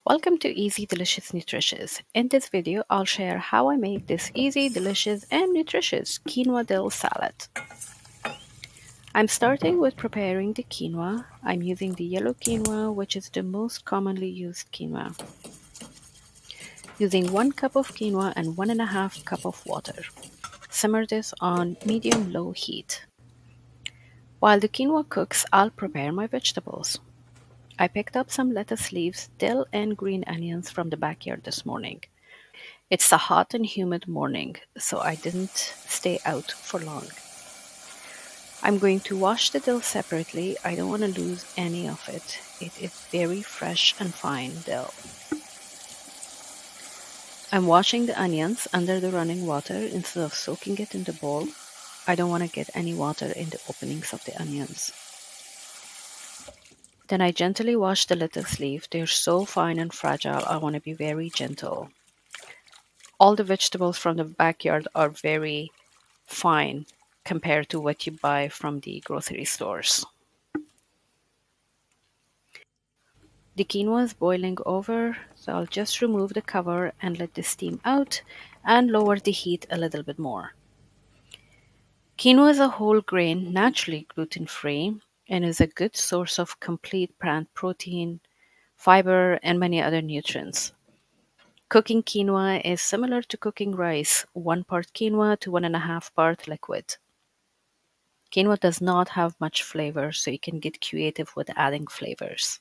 Welcome to Easy Delicious Nutritious. In this video, I'll share how I make this easy, delicious, and nutritious Quinoa-Dill Salad. I'm starting with preparing the quinoa. I'm using the yellow quinoa, which is the most commonly used quinoa. Using 1 cup of quinoa and 1.5 cup of water. Simmer this on medium-low heat. While the quinoa cooks, I'll prepare my vegetables. I picked up some lettuce leaves, dill, and green onions from the backyard this morning. It's a hot and humid morning, so I didn't stay out for long. I'm going to wash the dill separately. I don't want to lose any of it. It is very fresh and fine dill. I'm washing the onions under the running water instead of soaking it in the bowl. I don't want to get any water in the openings of the onions. Then I gently wash the lettuce leaf. They're so fine and fragile. I want to be very gentle. All the vegetables from the backyard are very fine compared to what you buy from the grocery stores. The quinoa is boiling over, so I'll just remove the cover and let the steam out and lower the heat a little bit more. Quinoa is a whole grain, naturally gluten-free, and is a good source of complete plant protein, fiber, and many other nutrients. Cooking quinoa is similar to cooking rice, 1 part quinoa to 1.5 part liquid. Quinoa does not have much flavor, so you can get creative with adding flavors.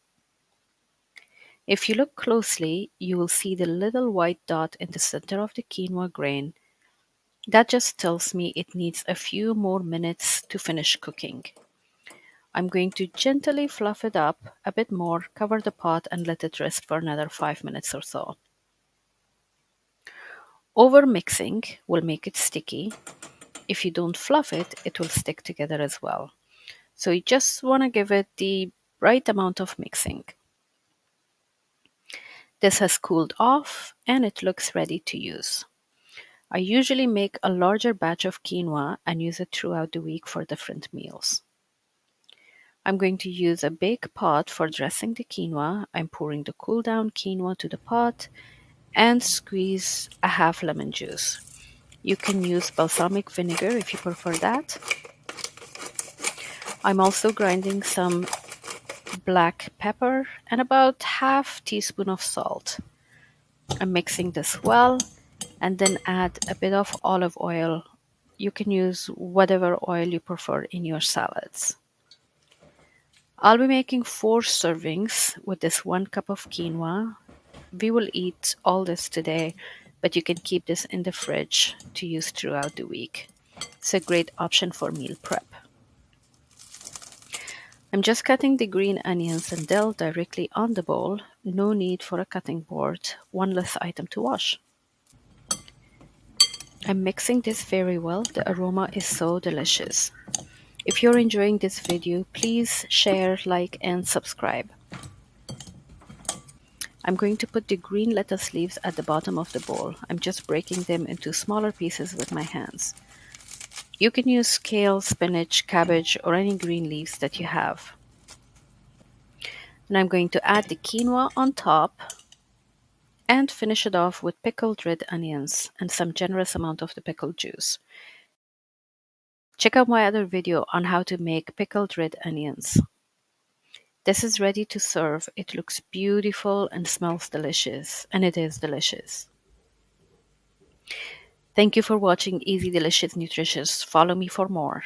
If you look closely, you will see the little white dot in the center of the quinoa grain. That just tells me it needs a few more minutes to finish cooking. I'm going to gently fluff it up a bit more, cover the pot, and let it rest for another 5 minutes or so. Over mixing will make it sticky. If you don't fluff it, it will stick together as well. So you just want to give it the right amount of mixing. This has cooled off and it looks ready to use. I usually make a larger batch of quinoa and use it throughout the week for different meals. I'm going to use a big pot for dressing the quinoa. I'm pouring the cool down quinoa to the pot and squeeze a half lemon juice. You can use balsamic vinegar if you prefer that. I'm also grinding some black pepper and about half teaspoon of salt. I'm mixing this well and then add a bit of olive oil. You can use whatever oil you prefer in your salads. I'll be making 4 servings with this 1 cup of quinoa. We will eat all this today, but you can keep this in the fridge to use throughout the week. It's a great option for meal prep. I'm just cutting the green onions and dill directly on the bowl. No need for a cutting board. One less item to wash. I'm mixing this very well. The aroma is so delicious. If you're enjoying this video, please share, like, and subscribe. I'm going to put the green lettuce leaves at the bottom of the bowl. I'm just breaking them into smaller pieces with my hands. You can use kale, spinach, cabbage, or any green leaves that you have. And I'm going to add the quinoa on top and finish it off with pickled red onions and some generous amount of the pickled juice. Check out my other video on how to make pickled red onions. This is ready to serve. It looks beautiful and smells delicious, and it is delicious. Thank you for watching Easy Delicious Nutritious. Follow me for more.